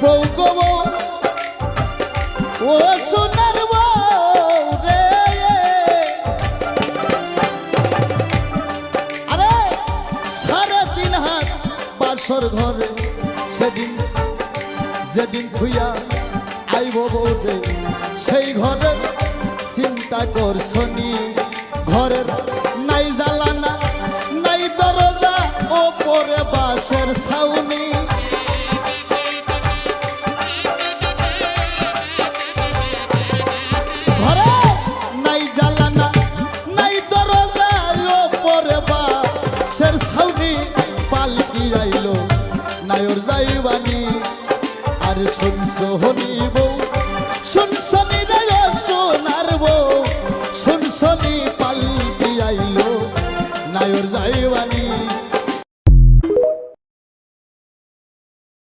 বউ গো বউ, ও সোনার বউ রে, আরে 3.5 হাত বাসর ঘরে সেদিন যেদিন থুইয়া আইব বউ রে, সেই ঘরের চিন্তা করছনি। ঘরের নাই জ্বালানা নাই দরজা, ওপরে বাঁশের ছাউনি। ঘরে নাই জ্বালানা নাই দরজা, ওপরে বাঁশের ছাউনি। পালকি আইলো নায়র যাইবানি, আর শুনছো হনিব